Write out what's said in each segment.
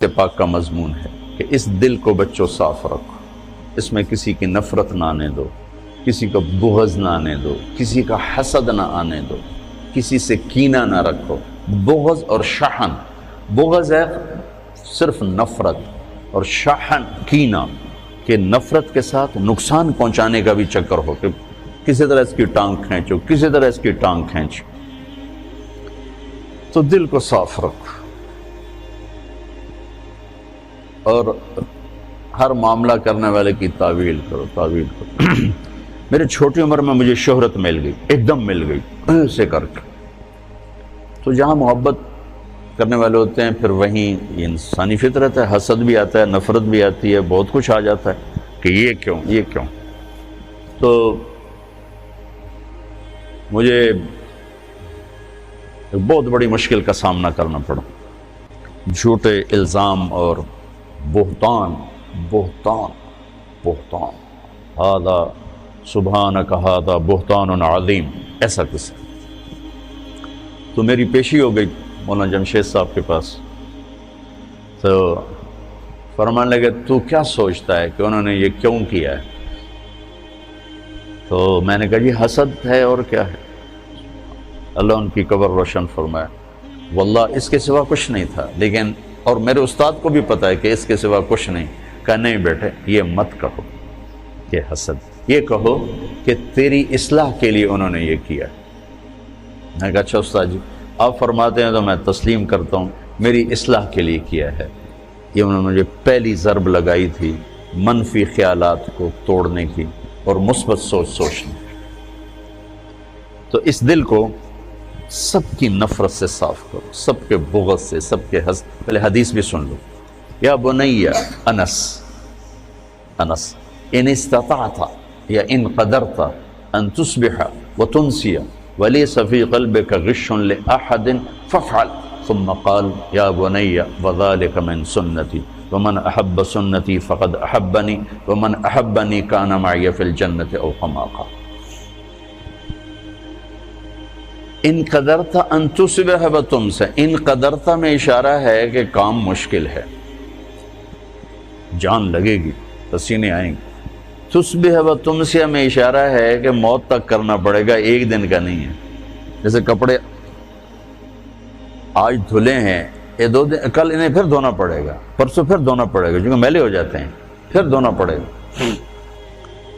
پاک کا مضمون ہے کہ اس دل کو بچوں صاف رکھو، اس میں کسی کی نفرت نہ آنے دو، کسی کا بغض نہ آنے دو، کسی کا حسد نہ آنے دو، کسی سے کینہ نہ رکھو۔ بغض اور شحن، بغض ہے صرف نفرت، اور شحن کینہ کہ نفرت کے ساتھ نقصان پہنچانے کا بھی چکر ہو کہ کسی طرح اس کی ٹانگ کھینچو، کسی طرح اس کی ٹانگ کھینچو۔ تو دل کو صاف رکھو اور ہر معاملہ کرنے والے کی تعویل کرو، تعویل کرو۔ میرے چھوٹی عمر میں مجھے شہرت مل گئی، ایک دم مل گئی ایسے کر کے۔ تو جہاں محبت کرنے والے ہوتے ہیں پھر وہیں یہ انسانی فطرت ہے، حسد بھی آتا ہے، نفرت بھی آتی ہے، بہت کچھ آ جاتا ہے کہ یہ کیوں، یہ کیوں۔ تو مجھے ایک بہت بڑی مشکل کا سامنا کرنا پڑا، جھوٹے الزام اور بہتان، بہتان، بہتان، ہذا سبحانک ھذا بہتان عظیم، ایسا قصہ۔ تو میری پیشی ہو گئی مولانا جمشید صاحب کے پاس، تو فرمانے لگے تو کیا سوچتا ہے کہ انہوں نے یہ کیوں کیا ہے؟ تو میں نے کہا جی حسد ہے اور کیا ہے۔ اللہ ان کی قبر روشن فرمائے۔ واللہ اس کے سوا کچھ نہیں تھا، لیکن اور میرے استاد کو بھی پتا ہے کہ اس کے سوا کچھ نہیں۔ کہا نہیں بیٹے یہ مت کہو کہ حسد، یہ کہو کہ تیری اصلاح کے لیے انہوں نے یہ کیا۔ میں نے کہا اچھا استاد جی آپ فرماتے ہیں تو میں تسلیم کرتا ہوں، میری اصلاح کے لیے کیا ہے۔ یہ انہوں نے مجھے پہلی ضرب لگائی تھی منفی خیالات کو توڑنے کی اور مثبت سوچ سوچنے۔ تو اس دل کو سب کی نفرت سے صاف کرو، سب کے بغض سے، سب کے حسد۔ پہلے حدیث بھی سن لو، یا بنی انس ان استطعت یا ان قدرت ان تصبح وتنسی ولیس فی قلبک غش لأحد فافعل، ثم قال یا بنی وذلک من سنتی ومن احب سنتی فقد احبنی ومن احبنی کان معی فی الجنت او کما قال۔ ان قدرت ان تصبح وتنسی، ان قدرت میں اشارہ ہے کہ کام مشکل ہے، جان لگے گی، پسینے آئیں گے۔ تصبح وتنسی میں اشارہ ہے کہ موت تک کرنا پڑے گا، ایک دن کا نہیں ہے۔ جیسے کپڑے آج دھلے ہیں، یہ 2 دن، کل انہیں پھر دھونا پڑے گا، پرسوں پھر دھونا پڑے گا، کیونکہ میلے ہو جاتے ہیں، پھر دھونا پڑے گا۔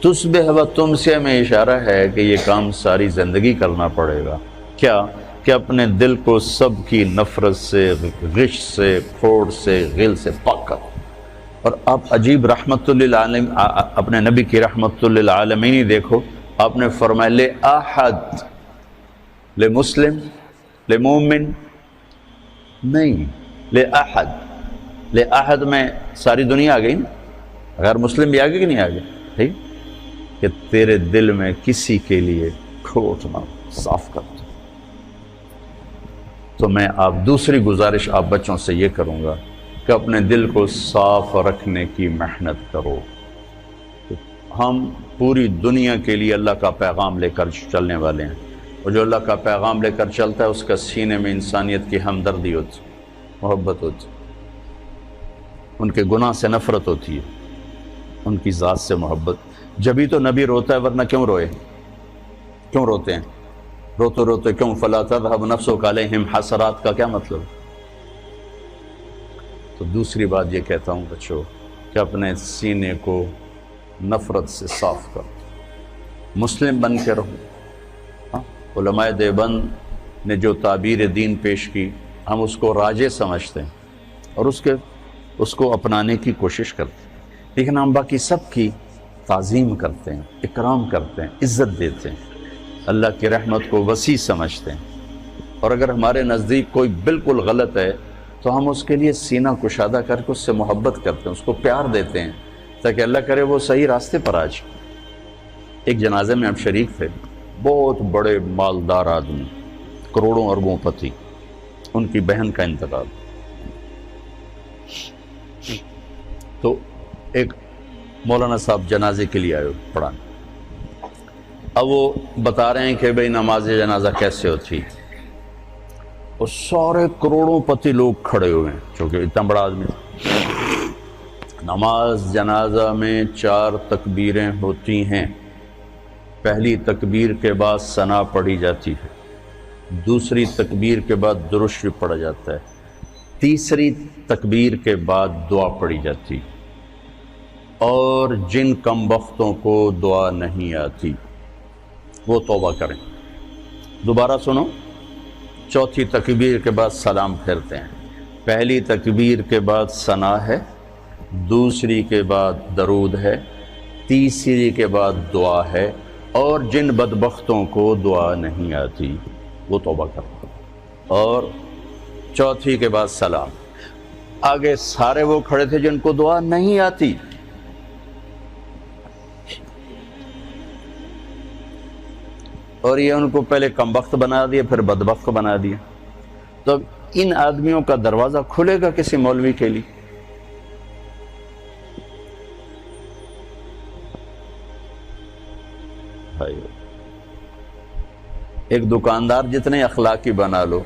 تصبح وتنسی میں اشارہ ہے کہ یہ کام ساری زندگی کرنا پڑے گا۔ کیا کہ اپنے دل کو سب کی نفرت سے، غش سے، کھوٹ سے، غل سے پاک کر۔ اور آپ عجیب رحمت للعالمین، اپنے نبی کی رحمت للعالمین ہی دیکھو، آپ نے فرمایا لأحد، لمسلم، لمومن نہیں، لأحد، لأحد میں ساری دنیا آ گئی نا، غیر مسلم بھی آگے کہ نہیں آگے، ٹھیک کہ تیرے دل میں کسی کے لیے کھوٹ نہ، صاف کر دو۔ تو میں آپ دوسری گزارش آپ بچوں سے یہ کروں گا کہ اپنے دل کو صاف رکھنے کی محنت کرو۔ ہم پوری دنیا کے لیے اللہ کا پیغام لے کر چلنے والے ہیں، اور جو اللہ کا پیغام لے کر چلتا ہے اس کا سینے میں انسانیت کی ہمدردی ہوتی، محبت ہوتی، ان کے گناہ سے نفرت ہوتی ہے، ان کی ذات سے محبت۔ جبھی تو نبی روتا ہے، ورنہ کیوں روئے؟ کیوں روتے ہیں؟ روتے روتے کیوں؟ فلا تذهب نفسك علیہم حسرات کا کیا مطلب؟ تو دوسری بات یہ کہتا ہوں بچوں کہ اپنے سینے کو نفرت سے صاف کرو، مسلم بن کے رہو۔ علماء دیوبند نے جو تعبیر دین پیش کی ہم اس کو راجع سمجھتے ہیں اور اس کو اپنانے کی کوشش کرتے ہیں، لیکن ہم باقی سب کی تعظیم کرتے ہیں، اکرام کرتے ہیں، عزت دیتے ہیں، اللہ کی رحمت کو وسیع سمجھتے ہیں۔ اور اگر ہمارے نزدیک کوئی بالکل غلط ہے تو ہم اس کے لیے سینہ کشادہ کر کے اس سے محبت کرتے ہیں، اس کو پیار دیتے ہیں، تاکہ اللہ کرے وہ صحیح راستے پر آ جائے۔ ایک جنازے میں ہم شریک تھے، بہت بڑے مالدار آدمی، کروڑوں اربوں پتی، ان کی بہن کا انتقال۔ تو ایک مولانا صاحب جنازے کے لیے آئے پڑھانے، اب وہ بتا رہے ہیں کہ بھئی نماز جنازہ کیسے ہوتی، اور سارے کروڑوں پتی لوگ کھڑے ہوئے ہیں، چونکہ اتنا بڑا آدمی تھا۔ نماز جنازہ میں 4 تکبیریں ہوتی ہیں۔ پہلی تکبیر کے بعد ثنا پڑھی جاتی ہے، دوسری تکبیر کے بعد درود شریف پڑھا جاتا ہے، تیسری تکبیر کے بعد دعا پڑھی جاتی ہے۔ اور جن کم بختوں کو دعا نہیں آتی وہ توبہ کریں۔ دوبارہ سنو، چوتھی تکبیر کے بعد سلام پھیرتے ہیں، پہلی تکبیر کے بعد ثنا ہے، دوسری کے بعد درود ہے، تیسری کے بعد دعا ہے، اور جن بدبختوں کو دعا نہیں آتی وہ توبہ کریں، اور چوتھی کے بعد سلام۔ آگے سارے وہ کھڑے تھے جن کو دعا نہیں آتی، اور یہ ان کو پہلے کم بخت بنا دیا پھر بدبخت بنا دیا۔ تو اب ان آدمیوں کا دروازہ کھلے گا کسی مولوی کے لیے؟ ایک دکاندار جتنے اخلاقی بنا لو،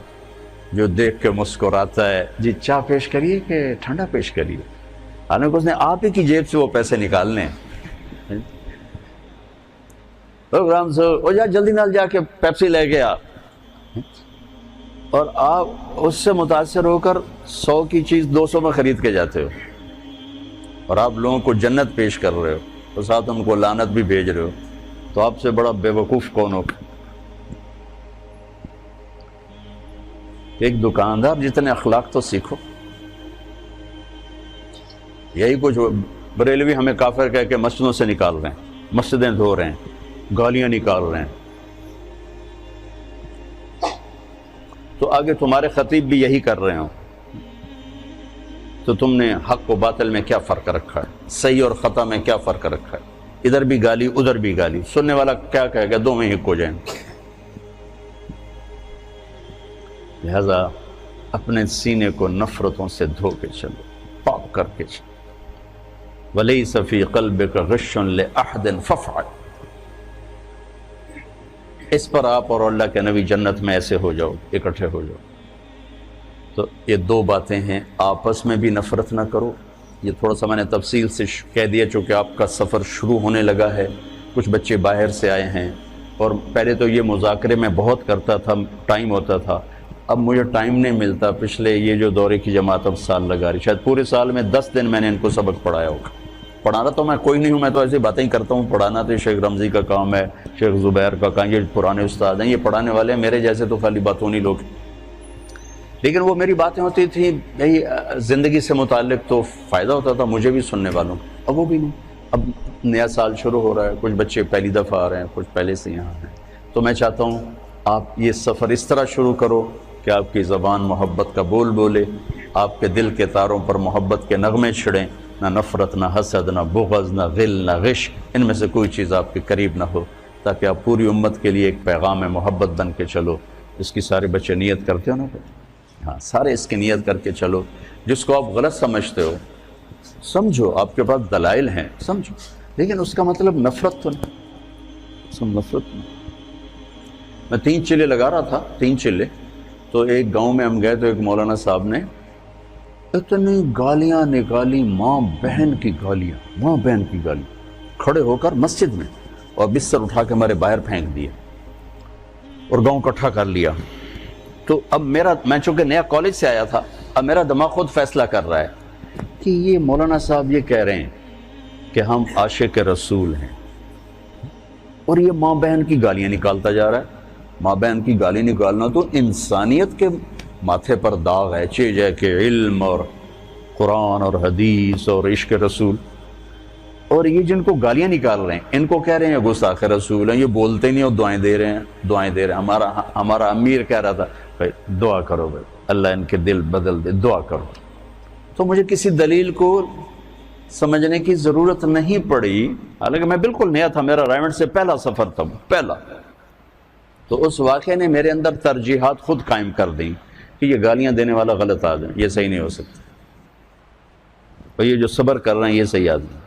جو دیکھ کے مسکراتا ہے، جی چائے پیش کریے کہ ٹھنڈا پیش کریے، حالانکہ اس نے آپ ہی کی جیب سے وہ پیسے نکالنے ہیں۔ پروگرام سے وہ جلدی نال جا کے پیپسی لے گیا، اور آپ اس سے متاثر ہو کر 100 کی چیز 200 میں خرید کے جاتے ہو، اور آپ لوگوں کو جنت پیش کر رہے ہو اور ساتھ ان کو لعنت بھی بھیج رہے ہو، تو آپ سے بڑا بے وقوف کون ہو؟ ایک دکاندار جتنے اخلاق تو سیکھو۔ یہی کچھ بریلوی ہمیں کافر کہہ کے مسجدوں سے نکال رہے ہیں، مسجدیں دھو رہے ہیں، گالیاں نکال رہے ہیں، تو آگے تمہارے خطیب بھی یہی کر رہے ہوں، تو تم نے حق و باطل میں کیا فرق رکھا ہے، صحیح اور خطا میں کیا فرق رکھا ہے؟ ادھر بھی گالی ادھر بھی گالی، سننے والا کیا کہے گا؟ دو میں ہی ہو جائیں۔ لہذا اپنے سینے کو نفرتوں سے دھو کے چلو، پاک کر کے چلو۔ وَلَيْسَ فِي قَلْبِكَ غِشٌّ لِأَحَدٍ فَافْعَلْ۔ اس پر آپ اور اللہ کے نبی جنت میں ایسے ہو جاؤ، اکٹھے ہو جاؤ۔ تو یہ 2 باتیں ہیں، آپس میں بھی نفرت نہ کرو۔ یہ تھوڑا سا میں نے تفصیل سے کہہ دیا چونکہ آپ کا سفر شروع ہونے لگا ہے، کچھ بچے باہر سے آئے ہیں، اور پہلے تو یہ مذاکرے میں بہت کرتا تھا، ٹائم ہوتا تھا، اب مجھے ٹائم نہیں ملتا۔ پچھلے یہ جو دورے کی جماعت اب سال لگا رہی، شاید پورے سال میں 10 دن میں نے ان کو سبق پڑھایا ہوگا۔ پڑھانا تو میں کوئی نہیں ہوں، میں تو ایسی باتیں ہی کرتا ہوں، پڑھانا تو شیخ رمضی کا کام ہے، شیخ زبیر کا کام، یہ پرانے استاد ہیں، یہ پڑھانے والے ہیں، میرے جیسے تو خالی باتوں نہیں لوگ۔ لیکن وہ میری باتیں ہوتی تھیں یہی زندگی سے متعلق، تو فائدہ ہوتا تھا مجھے بھی سننے والوں، اب وہ بھی نہیں۔ اب نیا سال شروع ہو رہا ہے، کچھ بچے پہلی دفعہ آ رہے ہیں، کچھ پہلے سے یہاں ہیں، تو میں چاہتا ہوں آپ یہ سفر اس طرح شروع کرو کہ آپ کی زبان محبت کا بول بولے، آپ کے دل کے تاروں پر محبت کے نغمے چھڑیں، نہ نفرت، نہ حسد، نہ بغض، نہ غل، نہ غش، ان میں سے کوئی چیز آپ کے قریب نہ ہو، تاکہ آپ پوری امت کے لیے ایک پیغام محبت بن کے چلو۔ اس کی سارے بچے نیت کرتے ہو نا؟ ہاں، سارے اس کی نیت کر کے چلو۔ جس کو آپ غلط سمجھتے ہو سمجھو، آپ کے پاس دلائل ہیں، سمجھو، لیکن اس کا مطلب نفرت تو نہیں، سب نفرت نہیں۔ میں 3 چلے لگا رہا تھا، 3 چلے، تو ایک گاؤں میں ہم گئے تو ایک مولانا صاحب نے اتنی گالیاں نکالی، ماں بہن کی گالیاں، ماں بہن کی گالی، کھڑے ہو کر مسجد میں، اور بستر اٹھا کے ہمارے باہر پھینک دیا اور گاؤں اکٹھا کر لیا۔ تو اب میں چونکہ نیا کالج سے آیا تھا، اب میرا دماغ خود فیصلہ کر رہا ہے کہ یہ مولانا صاحب یہ کہہ رہے ہیں کہ ہم عاشق رسول ہیں، اور یہ ماں بہن کی گالیاں نکالتا جا رہا ہے۔ ماں بہن کی گالی نکالنا تو انسانیت کے ماتھے پر داغ ہے، چیز ہے کہ علم اور قرآن اور حدیث اور عشق رسول، اور یہ جن کو گالیاں نکال رہے ہیں ان کو کہہ رہے ہیں گستاخ رسول ہیں، یہ بولتے نہیں اور دعائیں دے رہے ہیں، دعائیں دے رہے ہیں۔ ہمارا امیر کہہ رہا تھا بھائی دعا کرو، بھائی اللہ ان کے دل بدل دے، دعا کرو۔ تو مجھے کسی دلیل کو سمجھنے کی ضرورت نہیں پڑی، حالانکہ میں بالکل نیا تھا، میرا رائمنڈ سے پہلا سفر تھا، پہلا۔ تو اس واقعے نے میرے اندر ترجیحات خود قائم کر دیں کہ یہ گالیاں دینے والا غلط آدمی، یہ صحیح نہیں ہو سکتا، اور یہ جو صبر کر رہے ہیں یہ صحیح آدمی۔